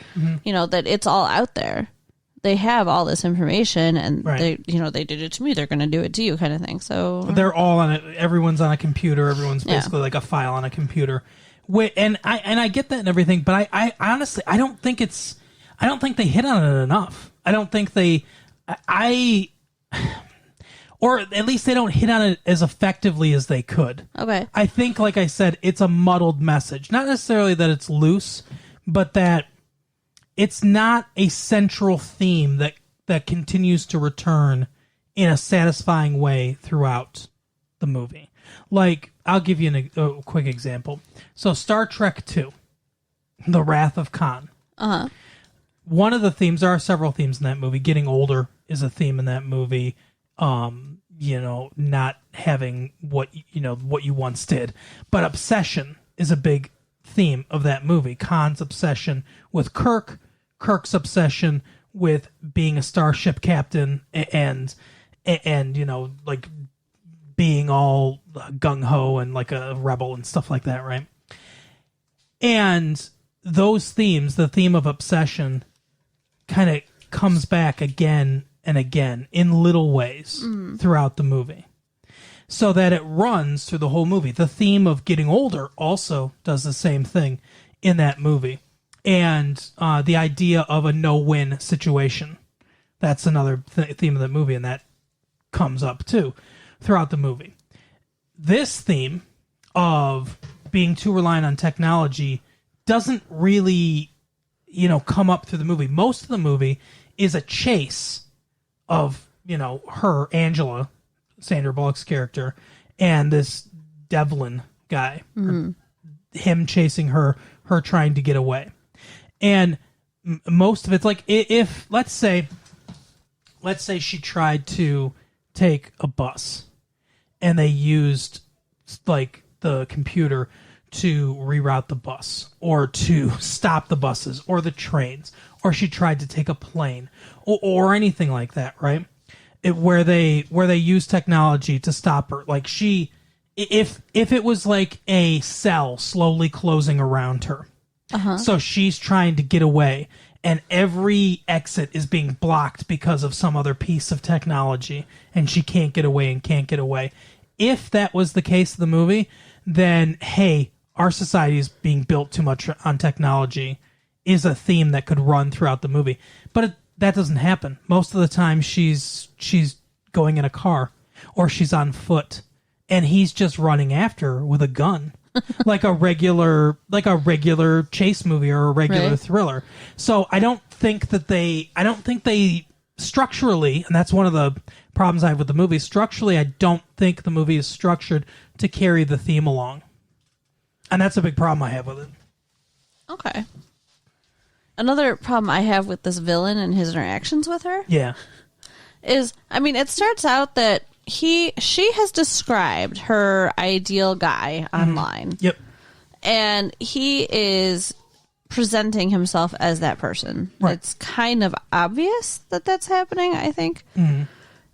that it's all out there. They have all this information, and they did it to me. They're going to do it to you, kind of thing. So they're all on it. Everyone's on a computer. Everyone's basically like a file on a computer. And I get that and everything, but I honestly, I don't think they hit on it enough. I don't think or at least they don't hit on it as effectively as they could. Okay. I think, like I said, it's a muddled message. Not necessarily that it's loose, but that it's not a central theme that continues to return in a satisfying way throughout the movie. I'll give you a quick example. So Star Trek II, The Wrath of Khan. Uh-huh. One of the themes, there are several themes in that movie. Getting older is a theme in that movie. Not having what you once did. But obsession is a big theme of that movie. Khan's obsession with Kirk's obsession with being a starship captain and being all gung-ho and like a rebel and stuff like that, right? And those themes, the theme of obsession, kind of comes back again and again in little ways throughout the movie, so that it runs through the whole movie. The theme of getting older also does the same thing in that movie. And the idea of a no-win situation, that's another theme of that movie, and that comes up too throughout the movie. This theme of being too reliant on technology doesn't really, come up through the movie. Most of the movie is a chase of, her, Angela, Sandra Bullock's character, and this Devlin guy, him chasing her trying to get away. And most of it's like, if let's say she tried to take a bus and they used like the computer to reroute the bus or to stop the buses or the trains, or she tried to take a plane or anything like that, right? Where they use technology to stop her. Like if it was like a cell slowly closing around her, so she's trying to get away and every exit is being blocked because of some other piece of technology and she can't get away. If that was the case of the movie, then hey, our society is being built too much on technology is a theme that could run throughout the movie. But that doesn't happen. Most of the time she's going in a car or she's on foot and he's just running after her with a gun. like a regular chase movie or a regular thriller. So I don't think they structurally, and that's one of the problems I have with the movie, structurally I don't think the movie is structured to carry the theme along. And that's a big problem I have with it. Okay. Another problem I have with this villain and his interactions with her is, I mean, it starts out that she has described her ideal guy online. Yep. And he is presenting himself as that person. Right. It's kind of obvious that that's happening, I think.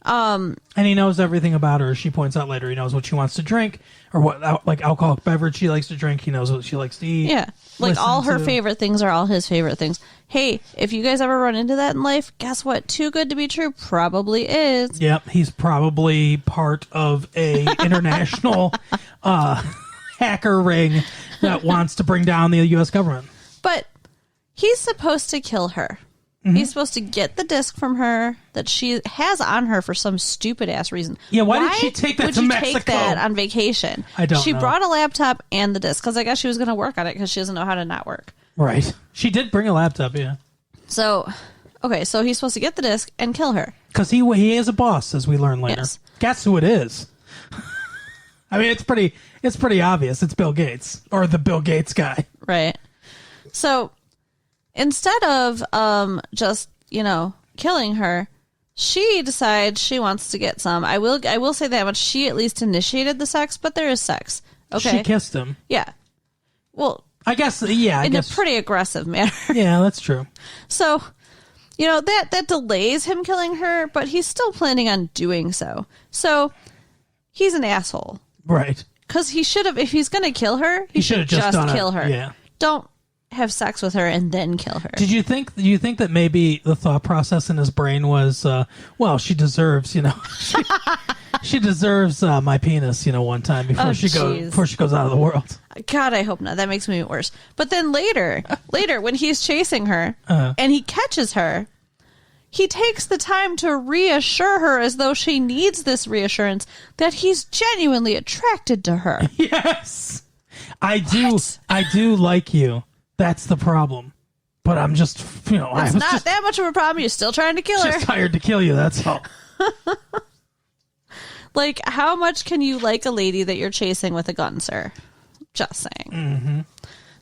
And he knows everything about her. She points out later he knows what she wants to drink or what like alcoholic beverage she likes to drink. He knows what she likes to eat. Yeah. Like all her favorite things are all his favorite things. Hey, if you guys ever run into that in life, guess what? Too good to be true probably is. Yep. He's probably part of a international hacker ring that wants to bring down the U.S. government. But he's supposed to kill her. He's supposed to get the disc from her that she has on her for some stupid ass reason. Yeah, why did she take that to Mexico? Would you take that on vacation? I don't know. She brought a laptop and the disc because I guess she was going to work on it because she doesn't know how to not work. Right. She did bring a laptop, yeah. So, okay, so he's supposed to get the disc and kill her. Because he is a boss, as we learn later. Yes. Guess who it is? I mean, it's pretty obvious. It's Bill Gates, or the Bill Gates guy. Right. So instead of just, killing her, she decides she wants to get some. I will say that much. She at least initiated the sex, but there is sex. Okay. She kissed him. Yeah. Well, I guess, yeah. In a pretty aggressive manner. Yeah, that's true. So, that delays him killing her, but he's still planning on doing so. So, he's an asshole. Right. Because he should have, if he's going to kill her, he should have just kill her. Yeah. Don't have sex with her and then kill her. Do you think that maybe the thought process in his brain was, well, she deserves, she deserves my penis, one time before she goes out of the world. God, I hope not. That makes me worse. But then later when he's chasing her and he catches her, he takes the time to reassure her as though she needs this reassurance that he's genuinely attracted to her. Yes. I do like you. That's the problem. But I'm just, It's not that much of a problem. You're still trying to kill her. Just tired to kill you, that's all. Like, how much can you like a lady that you're chasing with a gun, sir? Just saying. Mm-hmm.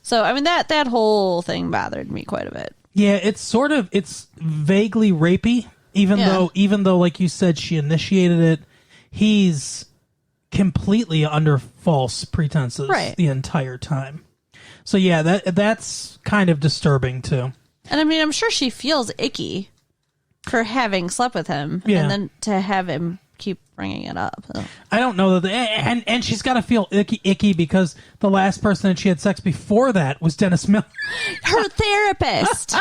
So, I mean, that whole thing bothered me quite a bit. Yeah, it's vaguely rapey, even though, like you said, she initiated it. He's completely under false pretenses the entire time. So yeah, that's kind of disturbing too. And I mean, I'm sure she feels icky for having slept with him, and then to have him keep bringing it up. I don't know that, and she's got to feel icky because the last person that she had sex before that was Dennis Miller, her therapist.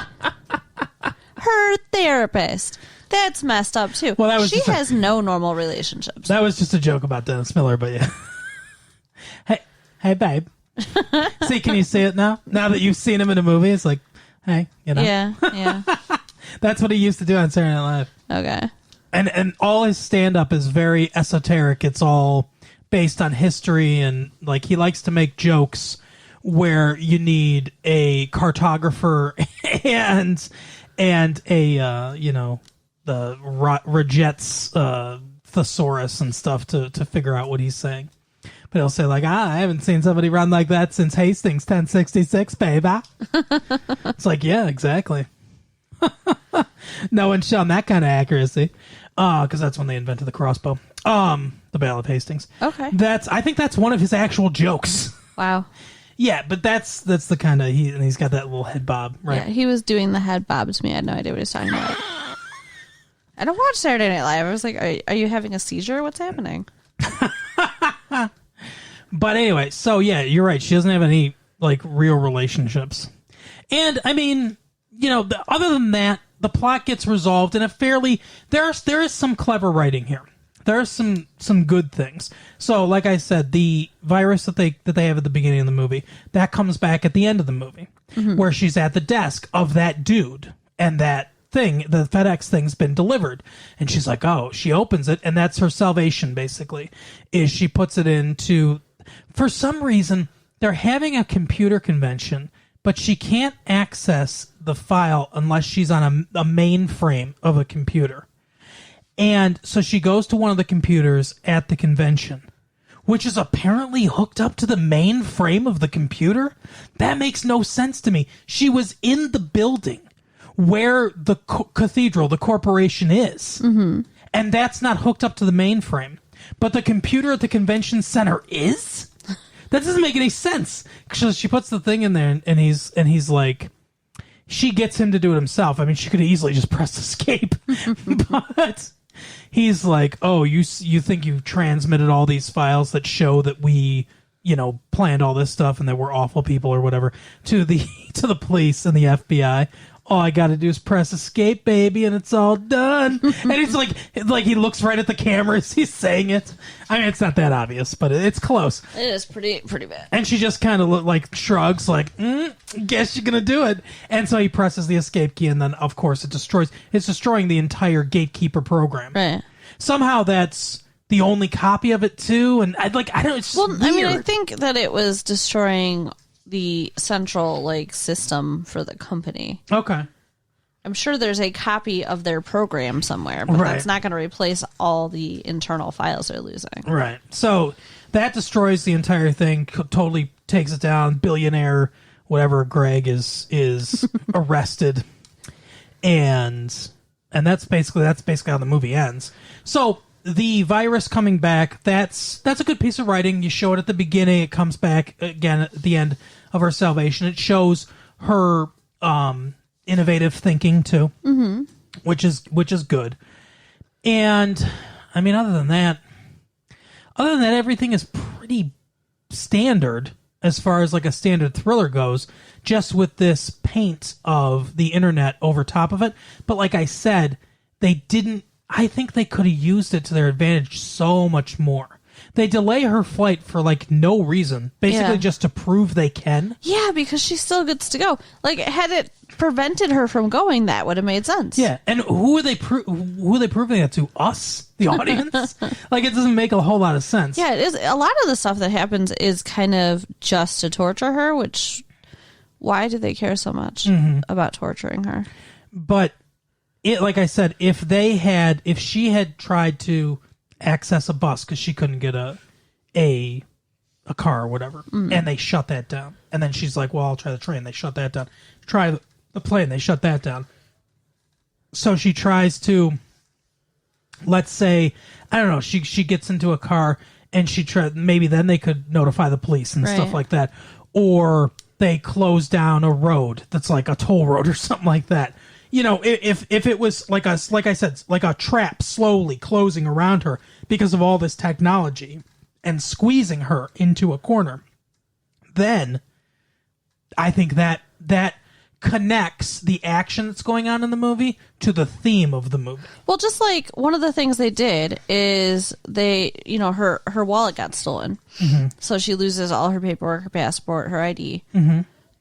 Her therapist. That's messed up too. Well, she has no normal relationships. That was just a joke about Dennis Miller, but yeah. Hey, babe. See, can you see it now? Now that you've seen him in a movie, it's like, hey, Yeah. That's what he used to do on Saturday Night Live. Okay. And all his stand-up is very esoteric. It's all based on history, and like he likes to make jokes where you need a cartographer and a the Raget's thesaurus and stuff to figure out what he's saying. But he'll say, like, I haven't seen somebody run like that since Hastings 1066, baby. It's like, yeah, exactly. No one's shown that kind of accuracy. Because that's when they invented the crossbow. The Battle of Hastings. Okay. I think that's one of his actual jokes. Wow. Yeah, but that's the kind of, and he's got that little head bob, right? Yeah, he was doing the head bob to me. I had no idea what he was talking about. I don't watch Saturday Night Live. I was like, are you having a seizure? What's happening? But anyway, so yeah, you're right. She doesn't have any, like, real relationships. And, I mean, you know, other than that, the plot gets resolved in a fairly... There is some clever writing here. There are some good things. So, like I said, the virus that they have at the beginning of the movie, that comes back at the end of the movie, where she's at the desk of that dude, and that thing, the FedEx thing's been delivered. And she's like, oh, she opens it, and that's her salvation, basically, is she puts it into... For some reason, they're having a computer convention, but she can't access the file unless she's on a mainframe of a computer. And so she goes to one of the computers at the convention, which is apparently hooked up to the mainframe of the computer. That makes no sense to me. She was in the building where the cathedral, the corporation is. Mm-hmm. And that's not hooked up to the mainframe. But the computer at the convention center is? That doesn't make any sense. She puts the thing in there, and he's like... She gets him to do it himself. I mean, she could have easily just pressed escape. But he's like, oh, you think you've transmitted all these files that show that we, you know, planned all this stuff and that we're awful people or whatever to the police and the FBI. All I got to do is press escape, baby, and it's all done. And it's like he looks right at the camera as he's saying it. I mean, it's not that obvious, but it's close. It is pretty bad. And she just kind of like shrugs, like, guess you're gonna do it. And so he presses the escape key, and then of course it's destroying the entire gatekeeper program. Right. Somehow that's the only copy of it too, and I don't. It's weird. I mean, I think that it was destroying the central like system for the company. Okay. I'm sure there's a copy of their program somewhere, but that's not going to replace all the internal files they're losing. Right. So that destroys the entire thing, totally takes it down. Billionaire, whatever, Greg is arrested, and that's basically how the movie ends. So the virus coming back, that's a good piece of writing. You show it at the beginning, it comes back again at the end of her salvation. It shows her innovative thinking too, which is good. And I mean, other than that, everything is pretty standard as far as like a standard thriller goes, just with this paint of the internet over top of it. But like I said, I think they could have used it to their advantage so much more. They delay her flight for like no reason, basically just to prove they can. Yeah, because she still gets to go. Like, had it prevented her from going, that would have made sense. Yeah, and who are they proving that to? Us, the audience? Like, it doesn't make a whole lot of sense. Yeah, it is. A lot of the stuff that happens is kind of just to torture her. Which, why do they care so much about torturing her? But like I said, if she had tried to access a bus because she couldn't get a car or whatever, and they shut that down, and then she's like, well, I'll try the train. They shut that down. Try the plane. They shut that down. So she tries to, let's say, I don't know, she gets into a car and maybe then they could notify the police and stuff like that, or they close down a road that's like a toll road or something like that. You know, if it was like I said, like a trap slowly closing around her because of all this technology and squeezing her into a corner, then I think that connects the action that's going on in the movie to the theme of the movie. Well, just like one of the things they did is her wallet got stolen. So she loses all her paperwork, her passport, her ID.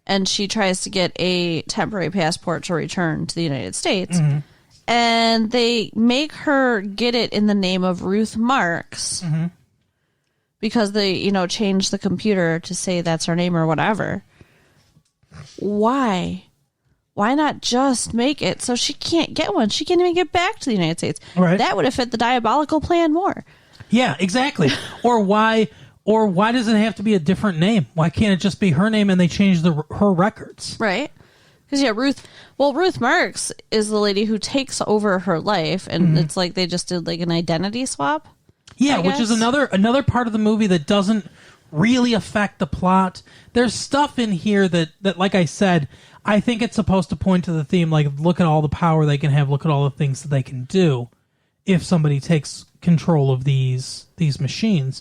And she tries to get a temporary passport to return to the United States. And they make her get it in the name of Ruth Marks because they, changed the computer to say that's her name or whatever. Why? Why not just make it so she can't get one? She can't even get back to the United States. Right. That would have fit the diabolical plan more. Yeah, exactly. Or why Or why does it have to be a different name? Why can't it just be her name and they change her records? Right. Because, Ruth Marks is the lady who takes over her life, and it's like they just did like an identity swap. Yeah, which is another part of the movie that doesn't really affect the plot. There's stuff in here that, like I said, I think it's supposed to point to the theme, like, look at all the power they can have, look at all the things that they can do if somebody takes control of these machines.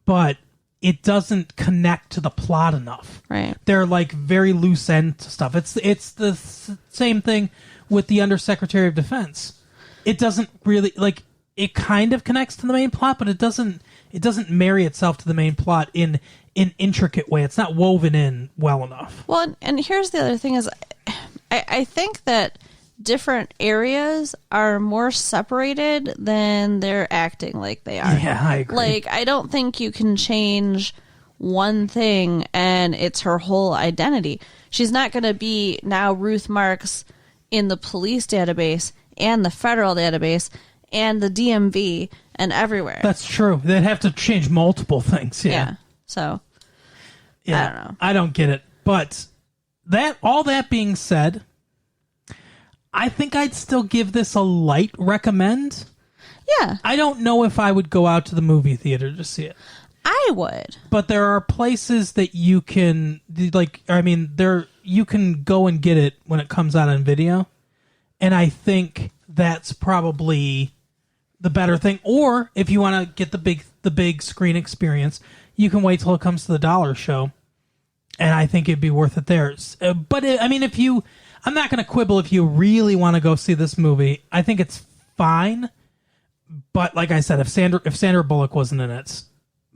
But it doesn't connect to the plot enough. Right. They're like very loose end stuff. It's the same thing with the Undersecretary of Defense. It doesn't really, like, it kind of connects to the main plot, but it doesn't marry itself to the main plot in an intricate way. It's not woven in well enough. Well, and here's the other thing is I think that different areas are more separated than they're acting like they are. Yeah, I agree. Like, I don't think you can change one thing and it's her whole identity. She's not going to be now Ruth Marks in the police database and the federal database and the DMV and everywhere. That's true. They'd have to change multiple things. Yeah. So, yeah. I don't know. I don't get it. But all that being said, I think I'd still give this a light recommend. Yeah. I don't know if I would go out to the movie theater to see it. I would. But there are places that you can, like, I mean, you can go and get it when it comes out on video. And I think that's probably the better thing. Or if you want to get the big screen experience, you can wait till it comes to the dollar show. And I think it'd be worth it there. But I'm not going to quibble if you really want to go see this movie. I think it's fine. But like I said, if Sandra Bullock wasn't in it,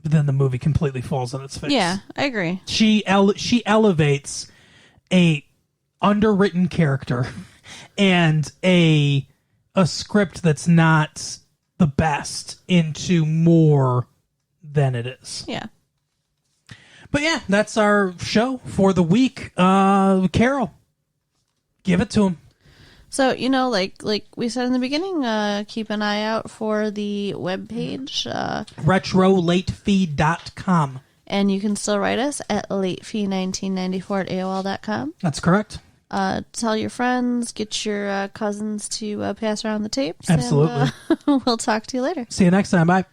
then the movie completely falls on its face. Yeah, I agree. She elevates a underwritten character and a script that's not the best into more than it is. Yeah. But yeah, that's our show for the week. Carol, give it to him. So, like we said in the beginning, keep an eye out for the webpage. RetroLateFee.com. And you can still write us at latefee1994 at AOL.com. That's correct. Tell your friends, get your cousins to pass around the tapes. Absolutely. And, we'll talk to you later. See you next time. Bye.